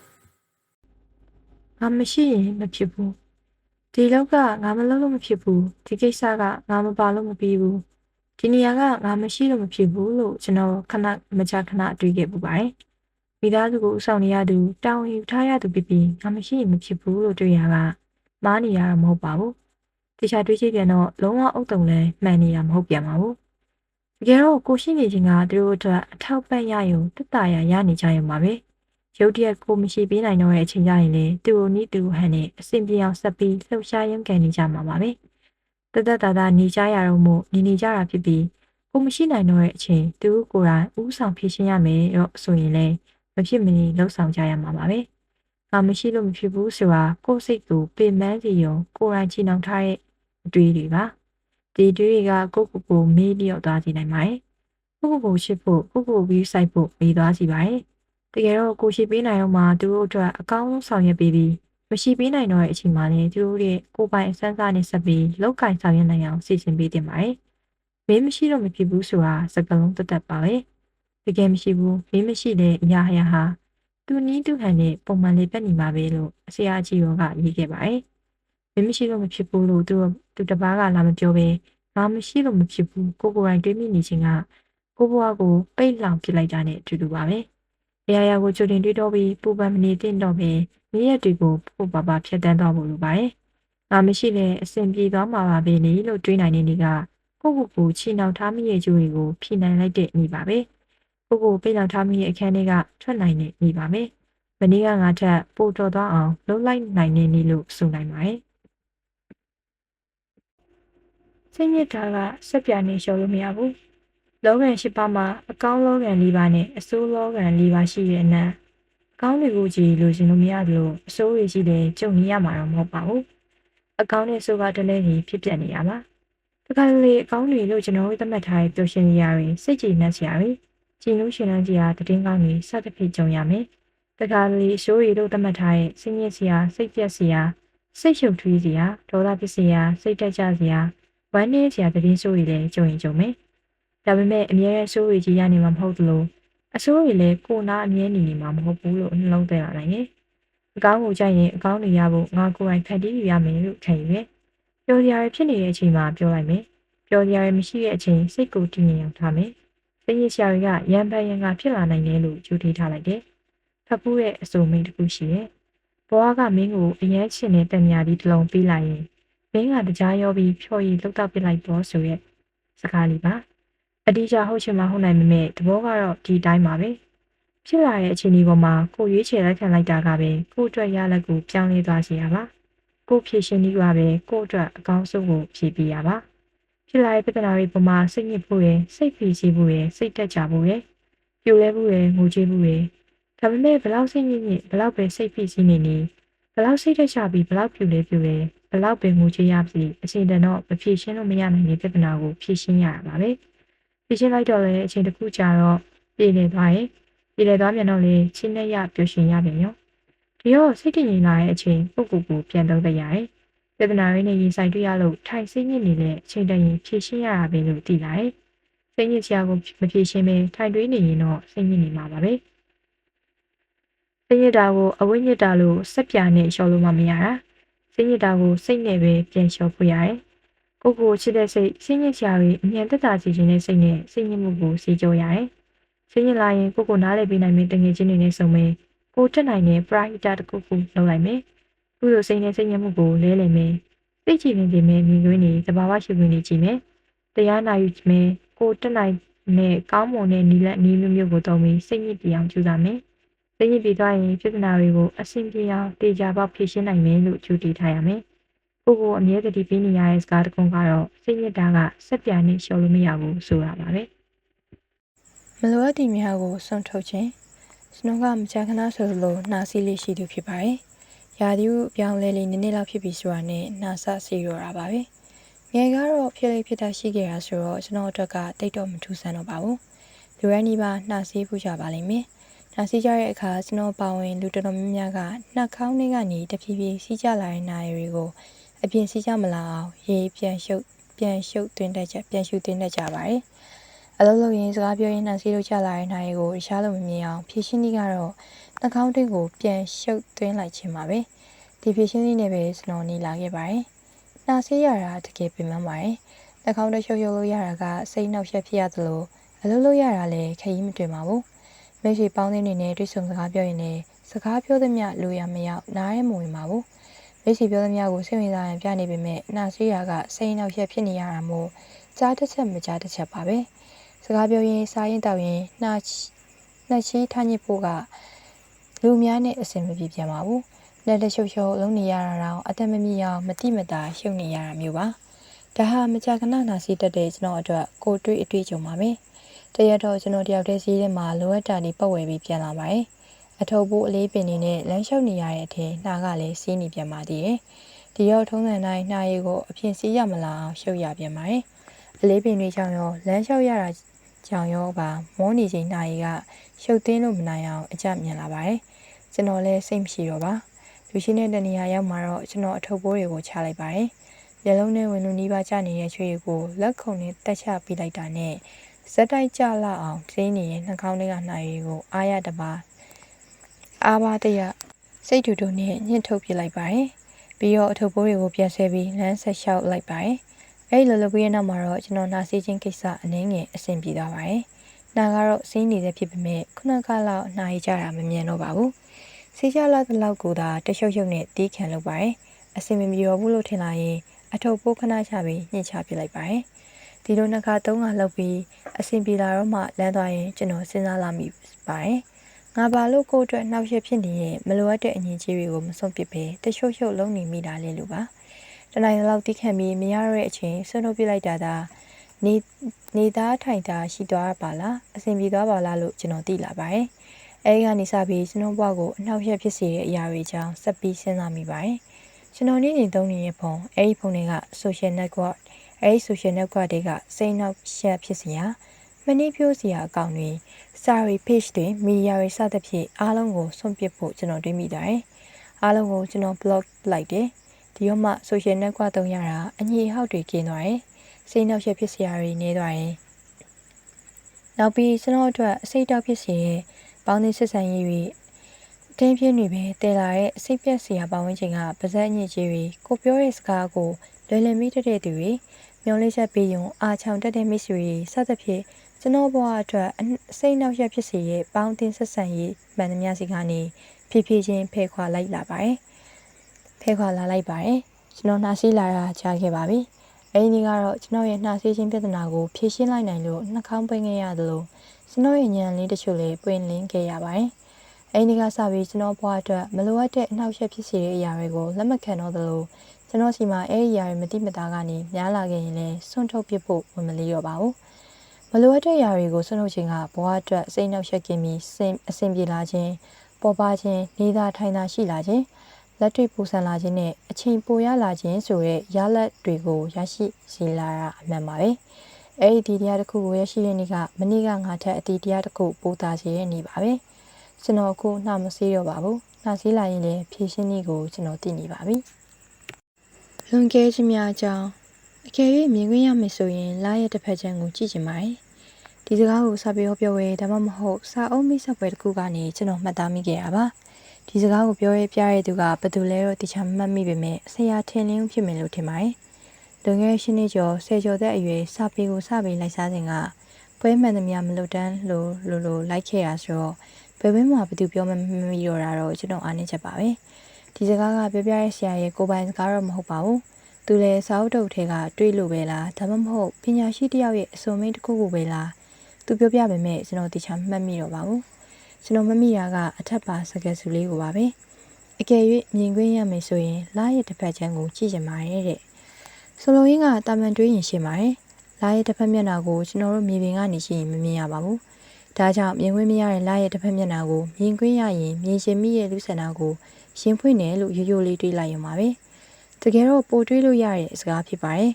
ငါမရှိရင်မဖြစ်ဘူးဒီလောက်ကငါမလုပ်လို့မဖြစ်ဘူးဒီကိစ္စကငါမပါလို့မပြီးဘူးဒီနေရာကငါမရှိလို့မဖြစ်ဘူးလို့ကျွန်တော်ခဏမကြာခဏတွေးခဲ့ပူပါတယ်မိသားစုကိုဥဆောင်နေရသူတောင်းယူထားရသူပြီးငါမရှိရင်မဖြစ်ဘူးလို့တွေးရကမားနေရတာမဟုတ်ပါဘူးတခြားတွေးကြည့်ပြန်တော့လုံးဝအုတ်တုံလဲမှန်နေတာမဟုတ်ပြန်ပါဘူးတကယ်တော့ကိုရှိနေခြင်းကသူတို့အတွက်အထောက်ပံ့ရရုံတက်တာရနေကြရုံပါပဲရုတ်တရက်ကိုမရှိပေးနိုင်တော့တဲ့အချိန်ကျရင်လေသူ့ကိုနီးသူဟန်နဲ့အဆင်ပြေအောင်ဆက်ပြီးလှုပ်ရှားရုံကန်နေကြမှာပါပဲတသက်တာနေကြရတော့မို့နေကြတာဖြစ်ပြီးကိုမရှိနိုင်တော့တဲ့အချိန်သူကိုယ်တိုင်ဥဆောင်ဖြည့်ရှင်းရမယ်တော့ဆိုရင်လေမဖြစ်မနေလှုပ်ဆောင်ကြရမှာပါပဲငါမရှိလို့မဖြစ်ဘူးဆိုတာကိုယ်စိတ်ကိုပင်ပန်းစီရုံကိုယ်တိုင်ချီနှောင်ထားတဲ့အတွေ့တွေပါဒီတွေ့တွေကကိုမေးလျော့သွားစေနိုင်ပါတယ်ကိုချစ်ဖို့ကိုပြီးဆိုင်ဖို့ပြီးသွားစီပါတယ်တကယ်တော့ကိုရှိပေးနိုင်အောင်မှာသူတို့အတွက်အကောင်းဆုံးဆောင်ရွက်ပေးပြီးမရှိပေးနိုင်တော့တဲ့အချိန်မှာလည်းသူတို့ရဲ့ကိုယ်ပိုင်အစမ်းစားနဲ့ဆက်ပြီးလောက်ကင်ဆောင်ရွက်နိုင်အောင်စီစဉ်ပေးတင်ပါတယ်။မင်းမရှိတော့မဖြစ်ဘူးဆိုတာစကားလုံးတက်ပါပဲ။တကယ်မရှိဘူးမင်းမရှိတဲ့အရာဟာသူနီးသူဟန်နဲ့ပုံမှန်လေးပဲနေမှာပဲလို့အစရာကြီးရောကရေးခဲ့ပါတယ်။မင်းမရှိတော့မဖြစ်ဘူးလို့သူတပားကလာမပြောပဲငါမရှိလို့မဖြစ်ဘူးကိုယ်တိုင်တွေးမိနေခြင်းကကိုဘွားကိုပိတ်လောင်ပြစ်လိုက်တာနဲ့အတူတူပါပဲ။အရာကိုကြိုတင်တွေးတော့ပြီးပူပန်မနေသင့်တော့ပဲမြည့်ရက်တွေကိုပို့ပါဖြတ်တန်းသွားဖို့လိုပါတယ်။ငါမရှိတဲ့အဆင်ပြေသွားမှာပါပဲလေလို့တွေးနိုင်တဲ့နေ့ကကိုချီနှောင်ထားမိရဲ့ကြိုးတွေကိုဖြီနိုင်လိုက်တဲ့နေ့ပါပဲ။ကိုပိတ်လောင်ထားမိရဲ့အခန်းထဲကထွက်နိုင်တဲ့နေ့ပါပဲ။မနေ့ကငါထက်ပိုတော်သွားအောင်လှုပ်လိုက်နိုင်တဲ့နေ့လို့ဆိုနိုင်ပါတယ်။စိတ်ညစ်တာကစက်ပြာနေလျှော်လို့မရဘူး။လောကန်ရှိပါမှာအကောင်းလောကန်၄ပါးနဲ့အဆိုးလောကန်၄ပါးရှိရဲ့နံအကောင်းတွေကိုကြည့်လို့ရှင်လို့မရသလိုအဆိုးတွေရှိတယ်ကြုံနေရမှာတော့မဟုတ်ပါဘူးအကောင်းနဲ့ဆိုးကတလဲကြီးဖြစ်ပြနေရပါတခါလေအကောင်းတွေလို့ကျွန်တော်တို့သတ်မှတ်ထားတဲ့ပျော်ရွှင်နေရတွေစိတ်ကြည်နက်စရာတွေကြည်လို့ရှင်လန်းစရာတည်င်းကောင်းတွေစသဖြင့်ကြုံရမယ်တခါလေအဆိုးတွေလို့သတ်မှတ်ထားတဲ့စိတ်ညစ်စရာစိတ်ပြက်စရာစိတ်ရှုပ်ထွေးစရာဒေါသဖြစ်စရာစိတ်တက်ကြစရာဝမ်းနည်းစရာတည်င်းဆိုးတွေလည်းကြုံရင်ကြုံမယ်ဒါပေမဲ့အမြဲတမ်းဆိုးတွေကြီးရနေမှာမဟုတ်သလိုအဆိုးတွေလည်းကိုနာအမြဲနေမှာမဟုတ်ဘူးလို့နှလုံးသွင်းလာနိုင်တယ်။အကောင်းကိုကြိုက်ရင်အကောင်းတွေရဖို့ငါကိုယ်တိုင်ဖန်တီးယူရမယ်လို့ခံယူတယ်။ပျော်စရာဖြစ်နေတဲ့အချိန်မှာပြောလိုက်မယ်။ပျော်စရာမရှိတဲ့အချိန်စိတ်ကိုတည်ငြိမ်အောင်ထားမယ်။စိတ်ရစ်စရာတွေကရံပန်ရံကဖြစ်လာနိုင်တယ်လို့ကြိုးထိထားလိုက်တယ်။ဖတ်ဖို့ရဲ့အဆိုမိန်တစ်ခုရှိတယ်။ဘဝကမင်းကိုအယမ်းချင်တဲ့တံမြာဒီတစ်လုံးပေးလိုက်ရင်မင်းကတကြားရောပြီးဖြော်ရည်လှုပ်တော့ပစ်လိုက်တော့ဆိုရဲ့စကားလေးပါ။အတိအကျဟုတ်ချင်မှဟုတ်နိုင်ပေမဲ့သဘောကတော့ဒီတိုင်းပါပဲ ဖြစ်လာတဲ့အခြေအနေပေါ်မှာကိုရွေးချယ်လက်ခံလိုက်တာကပဲကို့အတွက်ရလက်ကိုပြောင်းလဲသွားစေရပါကိုဖြည့်ရှင်ဒီကပဲကို့အတွက်အကောင်းဆုံးကိုဖြည့်ပေးရပါဖြစ်လာတဲ့ပြဿနာတွေပေါ်မှာစိတ်ညစ်ဖို့ရယ်စိတ်ဖိစီးဖို့ရယ်စိတ်တက်ကြဖို့ရယ်ပြိုလဲဖို့ရယ်ငိုကြွေးဖို့ရယ်ဒါပေမဲ့ဘလောက်စိတ်ညစ်ညစ်ဘလောက်ပဲစိတ်ဖိစီးနေနေဘလောက်စိတ်တက်ကြပြီးဘလောက်ပြိုလဲပြိုလဲဘလောက်ပဲငိုကြွေးရပြီအချိန်တန်တော့မဖြည့်ရှင်းလို့မရနိုင်တဲ့ပြဿနာကိုဖြည့်ရှင်းရတာပါပဲဖြည့်ရှင်းလိုက်တော့လည်းအချိန်တစ်ခုကြာတော့ပြည်နေသွားရင်ပြည်လဲသွားပြန်တော့လေချင်းနဲ့ရပျော်ရွှင်ရပြန်ရောဒီတော့စိတ်တည်ငြိမ်လာတဲ့အချိန်ပုဂ္ဂိုလ်ကိုပြန်သုံးသပ်ရတယ်ပြဿနာရင်းနဲ့ရင်ဆိုင်တွေ့ရလို့ထိုင်စိတ်ညစ်နေတဲ့အချိန်တည်းရင်ဖြည့်ရှင်းရတာပဲလို့သိလာတယ်စိတ်ညစ်စရာကိုမဖြည့်ရှင်းပဲထိုင်တွေးနေရင်တော့စိတ်ညစ်နေမှာပါပဲစိတ်ညစ်တာကိုအဝိညစ်တာလို့စက်ပြာနဲ့လျှော်လို့မှမရတာစိတ်ညစ်တာကိုစိတ်နဲ့ပဲပြန်လျှော်ဖို့ရတယ်ကိုယ်ကိုချစ်တဲ့စိတ်စိတ်ညစ်စရာတွေအမြန်သက်သာစေခြင်းနဲ့စိတ်နဲ့စိတ်ညစ်မှုကိုစီကြောရတယ်စိတ်ညစ်လာရင်ကိုယ်ကိုနားလည်ပေးနိုင်မယ့်တငယ်ချင်းတွေနဲ့ဆုံမယ်ကိုတက်နိုင်တဲ့ပရာဟိတတစ်ခုခုလုပ်လိုက်မယ်ကုသိုလ်စိတ်နဲ့စိတ်ညစ်မှုကိုလဲလှယ်မယ်သိချင်နေမယ်မြင်ကွင်းတွေသဘာဝရှိခွင့်တွေကြည့်မယ်တရားနာယူမယ်ကိုတက်နိုင်တဲ့ကောင်းမွန်တဲ့နီလက်နီးမျိုးကိုသုံးပြီးစိတ်ညစ်ပြအောင်ကြိုးစားမယ်စိတ်ညစ်ပြီးသွားရင်ပြဿနာတွေကိုအဆင်ပြေအောင်တေချာပေါက်ဖြေရှင်းနိုင်မယ်လို့ကြိုးတည်ထားရမယ်ကိုအမြဲတည်းပြီးနေရတဲ့စကားတစ်ခုကတော့စိတ်ညစ်တာကစက်ပြာနဲ့လျှော်လို့မရဘူးဆိုတာပါပဲမလိုအပ်သည့်များကိုစွန့်ထုတ်ခြင်းစနုံကမကြာခဏဆိုလိုနှာစီးလေးရှိသူဖြစ်ပါတယ်။ရာသီဥပြောင်းလဲလေးနည်းနည်းလောက်ဖြစ်ပြီးဆိုတာနဲ့နှာစစီရောတာပါပဲ။ငယ်ကတော့ဖြစ်လေဖြစ်တာရှိခဲ့တာဆိုတော့ကျွန်တော်အတွက်ကတိတ်တော့မထူးဆန်းတော့ပါဘူး။လူရန်ဒီပါနှာစီးပူကြပါလိမ့်မယ်။နှာစီးကြတဲ့အခါကျွန်တော်ပါဝင်လူတော်တော်များများကနှာခေါင်းထဲကနေတဖြည်းဖြည်းစီးကြလာတဲ့နာရီတွေကိုအပြင်စီးကြမလာအောင်ရေပြန်ရှုပ်သွင်းတတ်ကြပါတယ်။အလုံးလုံးရင်စကားပြောရင်းနှံစီးလို့ချလာတဲ့နိုင်ကိုရှားလို့မမြင်အောင်ဖြည့်ရှင်းနည်းကတော့နှာခေါင်းတွင်းကိုပြန်ရှုပ်သွင်းလိုက်ခြင်းပါပဲဒီဖြည့်ရှင်းနည်းနဲ့ပဲကျွန်တော်နေလာခဲ့ပါတယ်နှာဆေးရတာတကယ်ပင်ပန်းပါတယ်နှာခေါင်းတွင်းရှုပ်လို့ရတာကစိတ်နှောက်ယှက်ဖြစ်ရသလိုအလုံးလုံးရတာလည်းခရီးမတွင်ပါဘူးမိတ်ဆွေပေါင်းသင်းတွေနဲ့တွေ့ဆုံစကားပြောရင်လည်းစကားပြောသမျှလူရမရောက်နားရဲမဝင်ပါဘူးမိတ်ဆွေပြောသမျှကိုစိတ်ဝင်စားရင်ပြနေပေမဲ့နှာဆေးရကစိတ်နှောက်ယှက်ဖြစ်နေရတာမို့ကြားတစ်ချက်မကြားတစ်ချက်ပါပဲစကားပြောရင်စားရင်တောက်ရင်နှာချီးထားညစ်ဖို့ကလူများနဲ့အဆင်မပြေပြန်ပါဘူး။လက်ရှုပ်လုံးနေရတာတော့အသက်မမြင့်အောင်မတိမတာရှုပ်နေရတာမျိုးပါ။ဒါဟာမကြာခဏနာစီတက်တဲ့ကျွန်တော်အတွက်ကိုယ်တွေ့အတွေ့အကြုံပါပဲ။တရက်တော့ကျွန်တော်တယောက်တည်းစီးထဲမှာလိုအပ်တာတွေပတ်ဝယ်ပြီးပြန်လာပါတယ်။အထုပ်ဖို့အလေးပင်နေနဲ့လမ်းလျှောက်နေရတဲ့အထင်နှာကလည်းစီးနေပြန်ပါသေးတယ်။ဒီရောက်ထုံးစံတိုင်းနှာရည်ကိုအဖြစ်စီးရမလားအောင်ရှုပ်ရပြန်ပါတယ်။အလေးပင်တွေကြောင့်ရောလမ်းလျှောက်ရတာကြောင်ရောပါမောနေချိန်နှာရည်ကရှုပ်သိမ်းလို့မနိုင်အောင်အကြမြင်လာပါတယ်။ကျွန်တော်လည်းစိတ်မရှိတော့ပါ။လူရှိတဲ့နေရာရောက်မှာတော့ကျွန်တော်အထုပ်ပိုးတွေကိုချလိုက်ပါတယ်။မျက်လုံးနဲ့ဝင်လူနီးပါးကျနေတဲ့ချွေကိုလက်ခုံနဲ့တက်ချပေးလိုက်တာနဲ့ဇက်တိုက်ကြလာအောင်ကျင်းနေတဲ့နှာခေါင်းထဲကနှာရည်ကိုအားရတပါအားပါတရစိတ်တူတူနဲ့ညှစ်ထုတ်ပြလိုက်ပါတယ်။ပြီးတော့အထုပ်ပိုးတွေကိုပြန်ဆဲပြီးလမ်းဆက်လျှောက်လိုက်ပါတယ်။အဲ့လိုလုပ်ပြီးရနောက်မှာတော့ကျွန်တော်နှာစီးခြင်းကိစ္စအနည်းငယ်အဆင်ပြေသွားပါတယ်။နှာကတော့စီးနေတဲ့ဖြစ်ပေမဲ့ခုနကလောက်နှာရည်ကြတာမမြင်တော့ပါဘူး။စီးကြလာတဲ့လောက်ကိုသာတရှုပ်ရှုပ်နဲ့တီးခံလုပ်ပါတယ်။အဆင်မပြေတော့ဘူးလို့ထင်လာရင်အထုပ်ပိုးခဏချပြီးညှစ်ချပြလိုက်ပါတယ်။ဒီလိုနှစ်ခါသုံးခါလုပ်ပြီးအဆင်ပြေလာတော့မှလမ်းသွားရင်ကျွန်တော်စဉ်းစားလာမိပါတယ်။ငါဘာလို့ကိုယ့်အတွက်နှောက်ယှက်ဖြစ်နေတဲ့မလိုအပ်တဲ့အငြင်းကြီးတွေကိုမဆုံးပစ်ပဲတရှုပ်ရှုပ်လုံးနေမိတာလေလို့ပါ။တနိုင်လောက်တီးခံပြီးမရတော့တဲ့အချိန်ဆွနှုတ်ပြလိုက်တာသာနေသားထိုင်တာရှိသွားပါလားအဆင်ပြေသွားပါလားလို့ကျွန်တော်သိလာပါတယ်။အဲဒီကနေစပြီးကျွန်တော်ဘဝကိုအနှောက်အယှက်ဖြစ်စေတဲ့အရာတွေကြောင့်ဆက်ပြီးစဉ်းစားမိပါတယ်။ကျွန်တော်နေ့စဉ်သုံးနေတဲ့ဖုန်းအဲဒီဖုန်းတွေက social network အဲဒီ social network တွေကစိတ်နှောက်ယှက်ဖြစ်စရာမနှိပြိုးစရာအကောင့်တွေ story page တွေ media တွေစသဖြင့်အားလုံးကိုဆွန့်ပစ်ဖို့ကျွန်တော်တွေးမိတယ်။အားလုံးကိုကျွန်တော် block လိုက်တယ်။ဒီတော့မှ social network သုံးရတာအငြိဟောက်တွေကျင်းသွားတယ်။စိတ်နှောက်ယှက်ဖြစ်စရာတွေနေသွားတယ်။နောက်ပြီးကျွန်တော်အတွက်အစိတ်တောက်ဖြစ်စေတဲ့ပေါင်းသင်းဆက်ဆံရေးတွေအတင်းပြင်းတွေပဲတည်လာတဲ့အစိတ်ပြက်စရာပတ်ဝန်းကျင်ကပါဇက်အညစ်အကြေးတွေကိုပြောတဲ့စကားကိုလွယ်လွယ်မိတဲ့သူတွေမျောလေးချက်ပေးယုံအားချောင်တက်တဲ့မိတ်ဆွေတွေစသဖြင့်ကျွန်တော်ဘဝအတွက်စိတ်နှောက်ယှက်ဖြစ်စေတဲ့ပေါင်းသင်းဆက်ဆံရေးမှန်သမျှစီကနေဖြည်းဖြည်းချင်းဖယ်ခွာလိုက်လာပါတယ်။ဖယ်ခွာလာလိုက်ပါတယ်။ကျွန်တော်နှာစီးလာတာကြားခဲ့ပါပြီ။အဲဒီနေ့ကတော့ကျွန်တော်ရဲ့နှာစီးခြင်းပြဿနာကိုဖြေရှင်းလိုက်နိုင်လို့နှာခေါင်းပိတ်ခဲ့ရသလိုစ ကျွန်တော်ရဲ့ဉာဏ်လေးတချို့လေးပွင့်လင်းခဲ့ရပါတယ်။အဲဒီကစပြီးကျွန်တော်ဘဝအတွက်မလိုအပ်တဲ့အနှောက်အယှက်ဖြစ်စေတဲ့အရာတွေကိုလက်မခံတော့သလိုကျွန်တော်စီမှာအဲဒီအရာတွေမတိမတာကနေများလာခဲ့ရင်လည်းဆွန့်ထုတ်ပစ်ဖို့ဝင်မလီတော့ပါဘူး။မလိုအပ်တဲ့အရာတွေကိုဆွန့်ထုတ်ခြင်းကဘဝအတွက်စိတ်နှောက်ယှက်ခြင်းပြီးအဆင်ပြေလာခြင်းပေါ်ပါခြင်းနေသာထိုင်သာရှိလာခြင်းလက်တွေ့ပူဆန်လာခြင်းနဲ့အချိန်ပိုရလာခြင်းဆိုတဲ့ရလဒ်တွေကိုရရှိစေလာတာအမှန်ပါပဲ။အဲဒီတရားတစ်ခုကိုရရှိတဲ့နေ့ကမနေ့ကငါထက်အတီးတရားတစ်ခုပိုတာစေတဲ့နေ့ပါပဲ။ကျွန်တော်အခုနှာမစေးတော့ပါဘူး။နှာစေးလာရင်လည်းဖြည့်ရှင်းနည်းကိုကျွန်တော်သိနေပါပြီ။လွန်ကဲခြင်းများအကြောင်းအကယ်၍မြင်ခွင့်ရမယ်ဆိုရင်လာရဲ့တစ်ဖက်ချမ်းကိုကြည့်ချင်ပါတယ်။ဒီစကားကိုစာပေဟောပြောဝဲဒါမှမဟုတ်စာအုပ်မိတ်ဆက်ပွဲတစ်ခုကနေကျွန်တော်မှတ်သားမိခဲ့ရပါ။ဒီစကားကိုပြောရဲပြရဲသူကဘယ်သူလဲတော့တခြားမှတ်မိပေမဲ့ဆရာထင်လင်းဖြစ်မယ်လို့ထင်ပါတယ်။လွန်ခဲ့တဲ့10နှစ်ကျော်10ကျော်သက်အရွယ်စာပေကိုစပြီးလိုက်စားစဉ်ကပွဲမှန်သမျှမလွတ်တမ်းလို့လိုက်ခဲ့ရဆိုတော့ဘယ်ဘင်းမှာဘယ်သူပြောမှမမိတော့တာတော့ကျွန်တော်အားနည်းချက်ပါပဲ။ဒီစကားကပြောပြရဲဆရာရဲ့ကိုယ်ပိုင်စကားတော့မဟုတ်ပါဘူး။သူလည်းစာအုပ်တုပ်ထဲကတွေးလို့ပဲလားဒါမှမဟုတ်ပညာရှိတစ်ယောက်ရဲ့အစုံမိတ်တစ်ခုခုပဲလားသူပြောပြပေမဲ့ကျွန်တော်တခြားမှတ်မိတော့ပါဘူးကျွန်တော်မှတ်မိတာကအထက်ပါစကားစုလေးကိုပါပဲအကယ်၍မြင်ခွင့်ရမယ်ဆိုရင်လာရဲ့တစ်ဖက်ချမ်းကိုကြည့်ကြပါရဲ့တဲ့ဆိုလိုရင်းကတာမန်တွေးရင်ရှင်းပါတယ်လာရဲ့တစ်ဖက်မျက်နှာကိုကျွန်တော်တို့မြေပြင်ကနေရှိရင်မမြင်ရပါဘူးဒါကြောင့်မြင်ခွင့်မရတဲ့လာရဲ့တစ်ဖက်မျက်နှာကိုမြင်ခွင့်ရရင်မြင်ရှင်မိရဲ့လူဆန္ဒကိုရှင်းဖွင့်တယ်လို့ရိုးရိုးလေးတွေးလိုက်ရုံပါပဲတကယ်တော့ပိုတွေးလို့ရတဲ့စကားဖြစ်ပါတယ်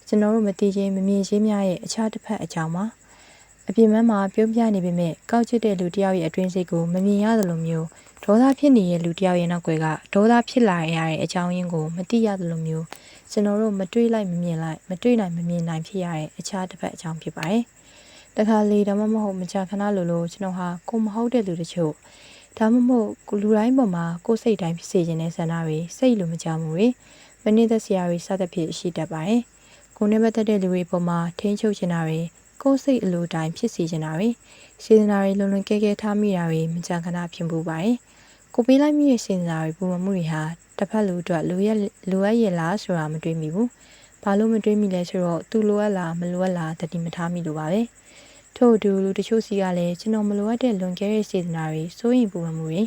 ကျွန်တော်တို့မသိချင်းမမြင်ချင်းများရဲ့အခြားတစ်ဖက်အကြောင်းပါအပြင်မှာပြုံးပြနေပေမဲ့ကောက်ချစ်တဲ့လူတစ်ယောက်ရဲ့အတွင်းစိတ်ကိုမမြင်ရသလိုမျိုးဒေါသဖြစ်နေတဲ့လူတစ်ယောက်ရဲ့နောက်ွယ်ကဒေါသဖြစ်လာရတဲ့အကြောင်းရင်းကိုမသိရသလိုမျိုးကျွန်တော်တို့မတွေးလိုက်မမြင်လိုက်မတွေးနိုင်မမြင်နိုင်ဖြစ်ရတဲ့အခြားတစ်ဖက်အကြောင်းဖြစ်ပါတယ်။တခါလေဒါမှမဟုတ်မကြာခဏလိုကျွန်တော်ဟာကိုမဟုတ်တဲ့လူတချို့ဒါမှမဟုတ်လူတိုင်းပေါ်မှာကိုယ်စိတ်တိုင်းဖြစ်စေခြင်းနဲ့ဆန္ဒတွေစိတ်လိုမကြမှုတွေမနစ်သက်စရာတွေစသဖြင့်ရှိတတ်ပါတယ်။ကိုယ်နဲ့ပတ်သက်တဲ့လူတွေပေါ်မှာထိန်းချုပ်ခြင်းတွေကိုယ်စိတ်အလိုတိုင်းဖြစ်စေချင်တာတွေစေတနာတွေလုံလုံကဲကဲထားမိတာတွေမကြခဏဖြစ်ပူပါတယ်။ကိုပေးလိုက်မိတဲ့စေတနာတွေပူမမှုတွေဟာတစ်ဖက်လူအတွက်လိုအပ်ရလားဆိုတာမတွေးမိဘူး။ဘာလို့မတွေးမိလဲဆိုတော့သူလိုအပ်လားမလိုအပ်လားတတိမထားမိလို့ပါပဲ။ထို့အတူလူတချို့စီကလည်းကျွန်တော်မလိုအပ်တဲ့လွန်ကဲတဲ့စေတနာတွေစိုးရင်ပူမမှုတွေ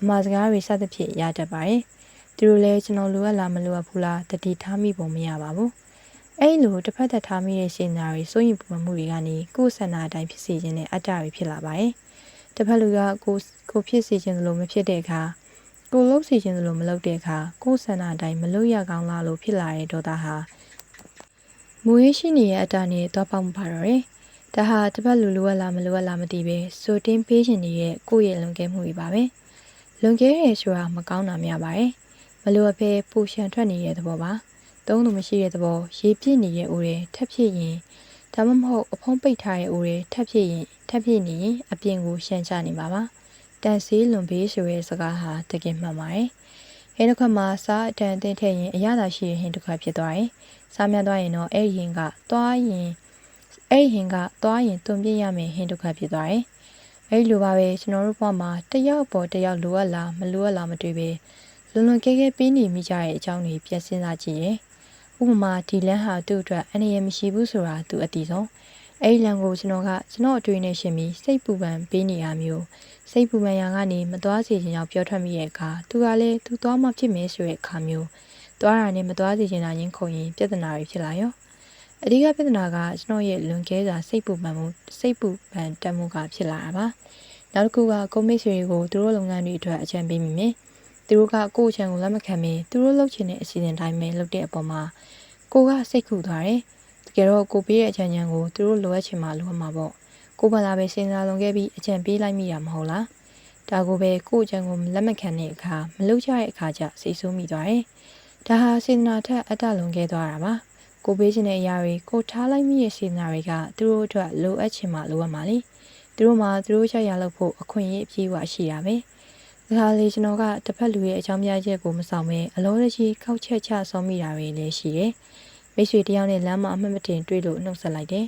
အမှားစကားတွေစသဖြင့်ရတတ်ပါတယ်။သူတို့လည်းကျွန်တော်လိုအပ်လားမလိုအပ်ဘူးလားတတိထားမိပုံမရပါဘူး။အဲ့လိုတစ်ဖက်သက်ထားမိတဲ့စေနာတွေစိုးရင်ပူမှုတွေကနေကိုယ်ဆန္ဒအတိုင်းဖြစ်စေခြင်းနဲ့အတ္တတွေဖြစ်လာပါတယ်။တစ်ဖက်လူကကိုဖြစ်စေခြင်းလို့မဖြစ်တဲ့အခါကိုလှုပ်စေခြင်းလို့မလုပ်တဲ့အခါကိုယ်ဆန္ဒအတိုင်းမလုပ်ရကောင်းလားလို့ဖြစ်လာတဲ့ဒေါသဟာမူရင်းရှိနေတဲ့အတ္တနဲ့တော့ပေါက်မပါတော့တယ်။ဒါဟာတစ်ဖက်လူလိုအပ်လားမလိုအပ်လားမသိပဲစိုးတင်းပေးခြင်းရဲ့ကိုယ့်ရဲ့လွန်ကဲမှုတွေပါပဲ။လွန်ကဲရဲဆိုတာမကောင်းတာများပါတယ်။မလိုအပ်ပဲပူရှံထွက်နေတဲ့သဘောပါ။သုံးလို့မရှိတဲ့သဘောရေပြည့်နေတဲ့အိုးတွေထပ်ဖြစ်ရင်ဒါမှမဟုတ်အဖုံးပိတ်ထားတဲ့အိုးတွေထပ်ဖြစ်နေရင်အပြင်ကိုရှမ်းချနေပါပါတန်စီလွန်ပေးဆိုရဲစကားဟာတကယ်မှန်ပါတယ်ဟင်းတစ်ခွက်မှာစားအတန်တင်ထည့်ရင်အရသာရှိတဲ့ဟင်းတစ်ခွက်ဖြစ်သွားတယ်စားမြတ်သွားရင်တော့အဲ့ဒီဟင်းကသွားရင်တွန်ပြည့်ရမယ်ဟင်းတစ်ခွက်ဖြစ်သွားတယ်အဲ့ဒီလိုပါပဲကျွန်တော်တို့ဘဝမှာတယောက်ပေါ်တယောက်လိုအပ်လားမလိုအပ်လားမတွေ့ပဲလွန်ကဲပေးနေမိကြတဲ့အကြောင်းတွေပြည့်စင်စားကြည့်ရဥပမာဒီလမ်းဟာသူ့အတွက်အနေရမရှိဘူးဆိုတာသူအတီးဆုံးအဲ့ဒီလမ်းကိုကျွန်တော်အတွေ့နဲ့ရှင်ပြီးစိတ်ပူပန်ပေးနေရမျိုးစိတ်ပူပန်ရာကနေမသွားစေချင်အောင်ပြောထွက်မိတဲ့အခါသူကလည်းသူသွားမှဖြစ်မယ်ဆိုတဲ့အခါမျိုးသွားတာနဲ့မသွားစေချင်တာရင်းခုန်ရင်ပြဿနာတွေဖြစ်လာရောအဓိကပြဿနာကကျွန်တော်ရဲ့လွန်ကဲစွာစိတ်ပူပန်တက်မှုကဖြစ်လာတာပါနောက်တစ်ခုကကိုမိတ်ဆွေတွေကိုသူတို့လုပ်ငန်းတွေအတွက်အကြံပေးမိမယ်သူတို့ကကိုယ့်အချံကိုလက်မခံမင်းသူတို့လုပ်ချင်တဲ့အစီအစဉ်တိုင်းပဲလုပ်တဲ့အပေါ်မှာကိုကစိတ်ခုသွားတယ်တကယ်တော့ကိုပေးတဲ့အကြံဉာဏ်ကိုသူတို့လိုအပ်ချင်မှလိုအပ်မှာပေါ့ကိုဘာသာပဲစဉ်းစားလုံးခဲ့ပြီးအကြံပေးလိုက်မိတာမဟုတ်လားဒါကိုပဲကိုအကြံကိုလက်မခံတဲ့အခါမလုပ်ကြတဲ့အခါကျစိတ်ဆိုးမိသွားတယ်ဒါဟာစေတနာထက်အတ္တလွန်ခဲ့သွားတာပါကိုပေးချင်တဲ့အရာတွေကိုထားလိုက်မိရဲ့စေတနာတွေကသူတို့အတွက်လိုအပ်ချင်မှလိုအပ်မှာလေသူတို့မှသူတို့ချက်ရလုပ်ဖို့အခွင့်အရေးအပြည့်အဝရှိတာပဲဒါလေကျွန်တော်ကတစ်ဖက်လူရဲ့အကြောင်းပြချက်ကိုမဆောင်ပဲအလုံးတကြီးခောက်ချက်ချဆုံးမိတာတွေလည်းရှိတယ်မိတ်ဆွေတယောက်နဲ့လမ်းမှာအမှတ်မတင်တွေ့လို့နှုတ်ဆက်လိုက်တယ်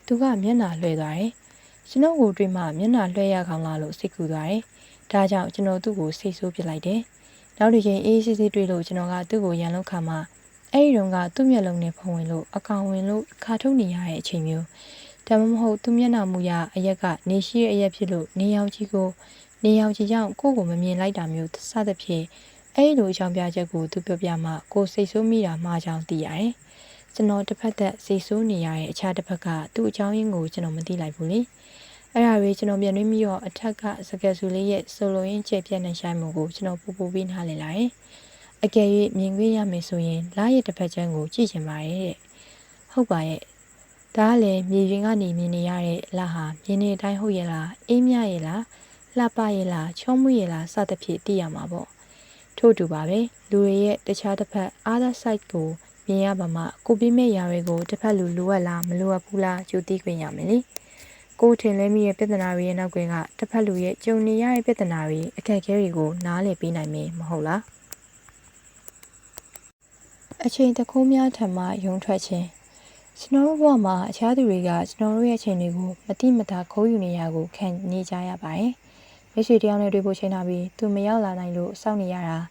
သူကမျက်နှာလွှဲသွားတယ်ကျွန်တော်ကိုတွေ့မှမျက်နှာလွှဲရကောင်းလားလို့စိတ်ကူသွားတယ်ဒါကြောင့်ကျွန်တော်သူ့ကိုစိတ်ဆိုးပစ်လိုက်တယ်နောက်တစ်ချိန်အေးစစ်စစ်တွေ့လို့ကျွန်တော်ကသူ့ကိုရန်လောက်ခါမှအဲ့ဒီတုန်းကသူ့မျက်လုံးနဲ့ဖုံးဝင်လို့အကောင်ဝင်လို့ခါထုတ်နေရတဲ့အချိန်မျိုး ဒါမှမဟုတ်သူမျက်နှာမူရအရက်ကနေရှိတဲ့အရက်ဖြစ်လို့နေရောင်ကြီးကြောင့်ကိုယ့်ကိုမမြင်လိုက်တာမျိုးစသဖြင့်အဲ့လိုအကြောင်းပြချက်ကိုသူပြောပြမှကိုစိတ်ဆိုးမိတာမှားကြောင်းသိရတယ်။ကျွန်တော်တစ်ဖက်သက်စိတ်ဆိုးနေရတဲ့အခြားတစ်ဖက်ကသူ့အကြောင်းရင်းကိုကျွန်တော်မသိလိုက်ဘူးလေ။အဲ့ဒါတွေကျွန်တော်ပြန်တွေးပြီးတော့အထက်ကစကယ်ဆူလေးရဲ့ဆိုလိုရင်းကျေပြတ်နေဆိုင်မှုကိုကျွန်တော်ပို့ပြီးနားလည်လာတယ်။အကယ်၍မြင်တွေ့ရမယ်ဆိုရင်လားရဲ့တစ်ဖက်ချမ်းကိုကြည့်ချင်ပါတယ်တဲ့။ဟုတ်ပါရဲ့။ဒါကလည်းမြေပြင်ကနေမြင်နေရတဲ့လားဟာမြင်နေတိုင်းဟုတ်ရဲ့လားအေးမြရဲ့လားလှပရဲ့လားချောမွေ့ရဲ့လားစသဖြင့်သိရမှာပေါ့ထို့တူပါပဲလူတွေရဲ့တခြားတစ်ဖက် other side ကိုမြင်ရပါမှကိုပြည့်မဲ့ຢာတွေကိုတစ်ဖက်လူလိုအပ်လားမလိုအပ်ဘူးလားကြိုသိခွင့်ရမယ်လေကိုထင်လဲမိရဲ့ပြဿနာတွေရဲ့နောက်ကွယ်ကတစ်ဖက်လူရဲ့ကြုံနေရတဲ့ပြဿနာတွေအခက်အခဲတွေကိုနားလည်ပေးနိုင်မယ်မဟုတ်လားအချိန်တခုများထံမှယုံထွက်ခြင်းကျွန်တော်တို့ဘဝမှာအခြားသူတွေကကျွန်တော်တို့ရဲ့အချိန်တွေကိုမတိမတာခိုးယူနေရကိုခံနေကြရပါတယ်။မိတ်ဆွေတယောက်နဲ့တွေ့ဖို့ချိန်ထားပြီးသူမရောက်လာနိုင်လို့စောင့်နေရတာ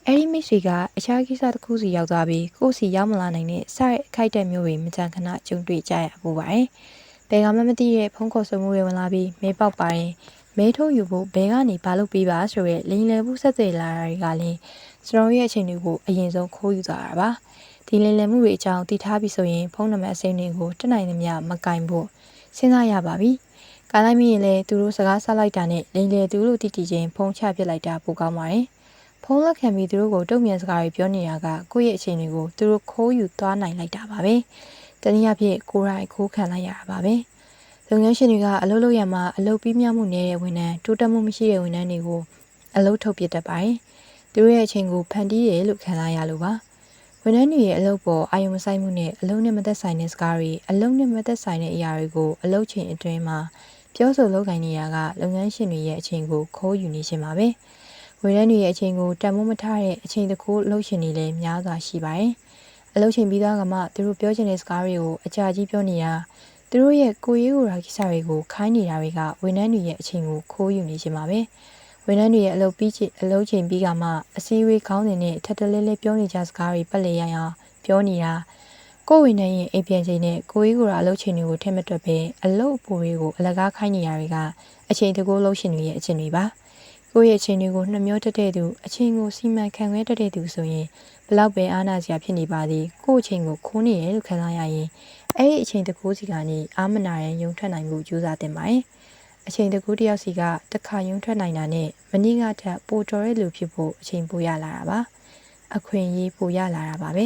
အဲ့ဒီမိတ်ဆွေကအခြားကိစ္စတစ်ခုစီရောက်သွားပြီးကိုယ့်စီရောက်မလာနိုင်တဲ့စတဲ့အခိုက်အတန့်မျိုးတွေမကြာခဏကြုံတွေ့ကြရပူပါတယ်။ဘယ်ကမှမသိတဲ့ဖုန်းခေါ်ဆိုမှုတွေဝင်လာပြီးမဲပေါက်ပါတယ်။မဲထုတ်ယူဖို့ဘယ်ကနေဘာလုပ်ပေးပါဆိုရဲလိန်လည်မှုဆက်သွယ်လာတာတွေကလည်းကျွန်တော်ရဲ့အချိန်တွေကိုအရင်ဆုံးခိုးယူသွားတာပါ။ဒီလင်လည်မှုတွေအကြောင်းသိထားပြီးဆိုရင်ဖုန်းနံပါတ်အစိမ်းတွေကိုတက်နိုင်သမျှမကင်ဖို့စဉ်းစားရပါပြီ။ကားလိုက်မိရင်လည်းသူတို့စကားဆက်လိုက်တာနဲ့လင်လည်သူတို့တည်တည်ချင်းဖုန်းချပစ်လိုက်တာပိုကောင်းပါတယ်။ဖုန်းလက်ခံပြီးသူတို့ကိုတုံ့ပြန်စကားတွေပြောနေရကကိုယ့်ရဲ့အချိန်တွေကိုသူတို့ခိုးယူသွားနိုင်လိုက်တာပါပဲ။တနည်းအားဖြင့်ကိုယ်တိုင်ခိုးခံလိုက်ရတာပါပဲ။လုပ်ငန်းရှင်တွေကအလုပ်လုပ်ရမှာအလုပ်ပြီးမြောက်မှုနေတဲ့ဝန်ထမ်းတိုးတက်မှုမရှိတဲ့ဝန်ထမ်းတွေကိုအလုပ်ထုတ်ပစ်တတ်ပါတယ်။သူတို့ရဲ့အချိန်ကိုဖန်တီးတယ်လို့ခံစားရလို့ပါ။ဝန်ထမ်းတွေရဲ့အလုပ်ပေါ်အာရုံမစိုက်မှုနဲ့အလုပ်နဲ့မသက်ဆိုင်တဲ့စကားတွေအလုပ်နဲ့မသက်ဆိုင်တဲ့အရာတွေကိုအလုပ်ချိန်အတွင်းမှာပြောဆိုလုပ်ကိုင်နေရကလုပ်ငန်းရှင်တွေရဲ့အချိန်ကိုခိုးယူနေခြင်းပါပဲ။ဝန်ထမ်းတွေရဲ့အချိန်ကိုတန်ဖိုးမထားတဲ့အချိန်တစ်ခုလုပ်ရှင်တွေလည်းများစွာရှိပါတယ်။အလုပ်ချိန်ပြီးသားကမှသူတို့ပြောချင်တဲ့စကားတွေကိုအကြာကြီးပြောနေတာသူတို့ရဲ့ကိုယ်ရေးကိုယ်ရာကိစ္စတွေကိုခိုင်းနေတာတွေကဝန်ထမ်းတွေရဲ့အချိန်ကိုခိုးယူနေခြင်းပါပဲ။ဝန်ထမ်းတွေရဲ့အလုပ်ချိန်ပြီးကမှအစည်းအဝေးခေါင်းစဉ်နဲ့ထပ်တလဲလဲပြောနေကြစကားတွေပတ်လည်ရအောင်ပြောနေတာကိုယ်ဝန်ထမ်းရဲ့အိမ်ပြန်ချိန်နဲ့ကိုယ်ရေးကိုယ်ရာအလုပ်ချိန်တွေကိုထည့်မတွက်ပဲအလုပ်အပူတွေကိုအလကားခိုင်းနေရတွေကအချိန်တကူလုပ်ရှင်တွေရဲ့အချိန်တွေပါကိုယ့်ရဲ့အချိန်တွေကိုနှမျောတတ်တဲ့သူအချိန်ကိုစီမံခန့်ခွဲတတ်တဲ့သူဆိုရင်ဘလောက်ပဲအားနာစရာဖြစ်နေပါသည်ကိုယ့်အချိန်ကိုခိုးနေတယ်လို့ခံစားရရင်အဲ့ဒီအချိန်တကူစီကနေအာမနာရင်ယုံထွက်နိုင်မှုကြိုးစားတင်ပါတယ်အချိန်တကူတယောက်စီကတစ်ခါယုံထွက်နိုင်တာနဲ့မနည်းကထပ်ပိုတော်တဲ့လူဖြစ်ဖို့အချိန်ပိုရလာတာပါအခွင့်အရေးပိုရလာတာပါပဲ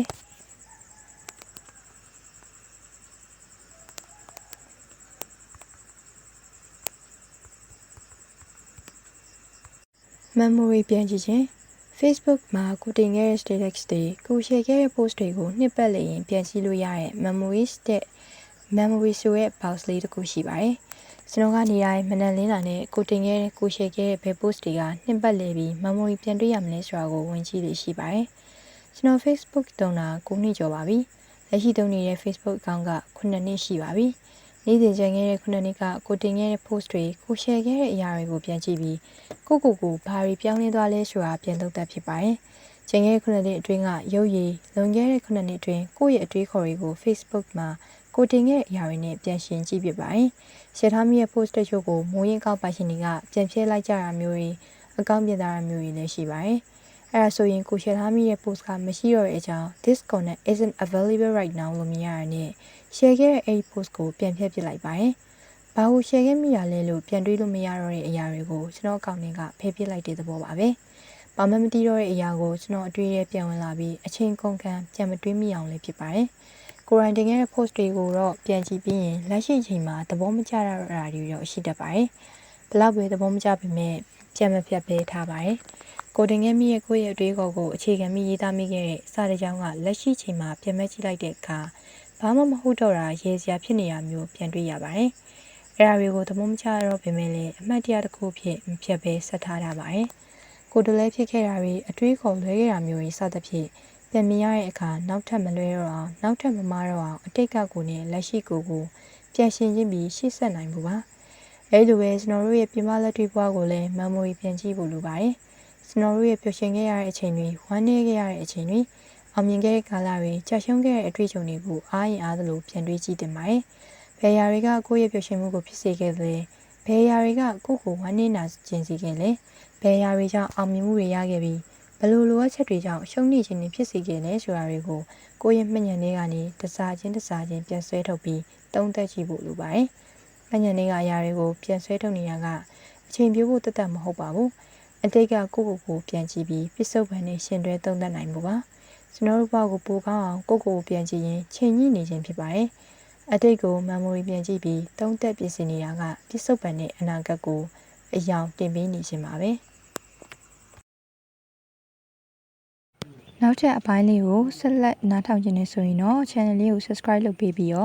memory ပြန်ကြည့်ခြင်း Facebook မှာကိုတင်ခဲ့တဲ့ status တွေကို share ခဲ့တဲ့ post တွေကိုနှစ်ပတ်လည်ရင်ပြန်ကြည့်လို့ရတဲ့ memory ဆိုတဲ့ box လေးတစ်ခုရှိပါတယ်။ကျွန်တော်ကနေတိုင်းမနက်လင်းတာနဲ့ကိုတင်ခဲ့တဲ့ကို share ခဲ့တဲ့ဘယ် post တွေကနှစ်ပတ်လည်ပြီး memory ပြန်တွေ့ရမလဲဆိုတာကိုဝင်ကြည့်လို့ရှိပါတယ်။ကျွန်တော် Facebook တုံးတာ9နှစ်ကျော်ပါပြီ။လက်ရှိတုံးနေတဲ့ Facebook account က9နှစ်ရှိပါပြီ။နေ့စဉ်ကြံခဲ့တဲ့9နှစ်ကကိုတင်ခဲ့တဲ့ post တွေကို share ခဲ့တဲ့အရာတွေကိုပြန်ကြည့်ပြီးကိုဘာတွေပြောင်းလဲသွားလဲဆိုတာပြန်သုံးသပ်ဖြစ်ပါတယ်။ကျန်ခဲ့တဲ့9နှစ်အတွင်းကရုပ်ရည်လွန်ခဲ့တဲ့9နှစ်အတွင်းကိုယ့်ရဲ့အတွေးခေါ်တွေကို Facebook မှာကိုတင်ခဲ့တဲ့အရာတွေနဲ့ပြန်ရှင်းကြည့်ပြပါတယ်။ share ထားမိတဲ့ post တချို့ကိုမိုးရင်ကောက်ပါရှင်တွေကပြန်ဖြည့်လိုက်ကြတာမျိုးတွေအကောင့်ပြင်ထားတာမျိုးတွေလည်းရှိပါတယ်။အဲဒါဆိုရင်ကို share ထားမိတဲ့ post ကမရှိတော့တဲ့အကြောင်း this content isn't available right now လို့မြင်ရတာနဲ့ share ခဲ့တဲ့အဲ့ဒီ post ကိုပြန်ဖြည့်ပစ်လိုက်ပါတယ်။ဘာကို share ခဲ့မိတာလဲလို့ပြန်တွေးလို့မရတော့တဲ့အရာတွေကိုကျွန်တော်အကောင့်ထဲကဖယ်ပစ်လိုက်တဲ့သဘောပါပဲ။ဘာမှမသိတော့တဲ့အရာကိုကျွန်တော်အတွေ့အကြုံပြန်ဝင်လာပြီးအချိန်ကုန်ခံပြန်မတွေးမိအောင်လည်းဖြစ်ပါတယ်။ကိုရိုင်းတင်ခဲ့တဲ့ post တွေကိုတော့ပြန်ကြည့်ပြီးရင်လက်ရှိအချိန်မှာသဘောမကျတော့တာတွေတော့ရှိတတ်ပါတယ်။ဘလောက်ပဲသဘောမကျပေမဲ့ပြန်မဖြတ်ပေးထားပါတယ်။ကိုတင်ခဲ့မိရဲ့ကိုယ့်ရဲ့အတွေးခေါ်ကိုအခြေခံပြီးရေးသားမိခဲ့တဲ့စာတကြောင်းကလက်ရှိအချိန်မှာပြန်မဲ့ကြည့်လိုက်တဲ့အခါဘာမှမဟုတ်တော့တာရေစရာဖြစ်နေတာမျိုးပြန်တွေ့ရပါတယ်။အဲ့ဒါတွေကိုသဘောမကျတော့ပေမဲ့လည်းအမှတ်တရတစ်ခုဖြစ်မဖြတ်ပဲဆက်ထားတာပါတယ်။ကိုတလဲဖြစ်ခဲ့တာတွေအတွေးခေါ်လွဲခဲ့တာမျိုးတွေစသဖြင့်ပြန်မြင်ရတဲ့အခါနောက်ထပ်မလွဲတော့အောင်နောက်ထပ်မမားတော့အောင်အတိတ်ကကိုနဲ့လက်ရှိကိုပြန်ရှင်းခြင်းပြီးရှေ့ဆက်နိုင်မှုပါ။အဲလိုပဲကျွန်တော်တို့ရဲ့ပြမလက်တွေ့ဘဝကိုလည်း memory ပြန်ကြည့်ဖို့လိုပါတယ်။ကျွန်တော်တို့ရဲ့ပျော်ရွှင်ခဲ့ရတဲ့အချိန်တွေဝမ်းနည်းခဲ့ရတဲ့အချိန်တွေအောင်မြင်ခဲ့တဲ့ကာလတွေကြာရှုံးခဲ့တဲ့အတွေ့အကြုံတွေကိုအားရင်အားသလိုပြန်တွေးကြည့်တင်ပါတယ်။ ဘယ်အရာတွေကကိုယ့်ရဲ့ပျော်ရွှင်မှုကိုဖြစ်စေခဲ့လဲဘယ်အရာတွေကကိုယ့်ကိုဝမ်းနည်းနာကျင်စေခဲ့လဲဘယ်အရာတွေကြောင့်အောင်မြင်မှုတွေရခဲ့ပြီးဘယ်လိုလိုအပ်ချက်တွေကြောင့်ရှုံးနိခြင်းတွေဖြစ်စေခဲ့လဲဆိုတာတွေကိုကိုယ့်ရဲ့မှတ်ဉာဏ်တွေကနေတစားချင်းပြန်ဆွဲထုတ်ပြီးသုံးသပ်ကြည့်ဖို့လိုပါတယ်။မှတ်ဉာဏ်တွေကအရာတွေကိုပြန်ဆွဲထုတ်နေရကအချိန်ပြိုးဖို့တသက်မဟုတ်ပါဘူး။အတိတ်ကကိုယ့်ကိုယ်ပြန်ကြည့်ပြီးပစ္စုပန်နဲ့ရှင်တွဲသုံးသပ်နိုင်မှုပါ။ကျွန်တော်တို့ဘောက်ကိုပိုကောင်းအောင်ကိုယ့်ကိုယ်ပြန်ကြည့်ရင်ချိန်ညှိနေခြင်းဖြစ်ပါတယ်။အတိတ်ကို memory ပြန်ကြည့်ပြီးသုံးသပ်ပြင်ဆင်နေတာကပစ္စုပန်နဲ့အနာဂတ်ကိုအယောင်တင်ပေးနေခြင်းပါပဲ။နောက်ထပ်အပိုင်းလေးကိုဆက်လက်နားထောင်ခြင်းနဲ့ဆိုရင်တော့ channel လေးကို subscribe လုပ်ပေးပြီးတော့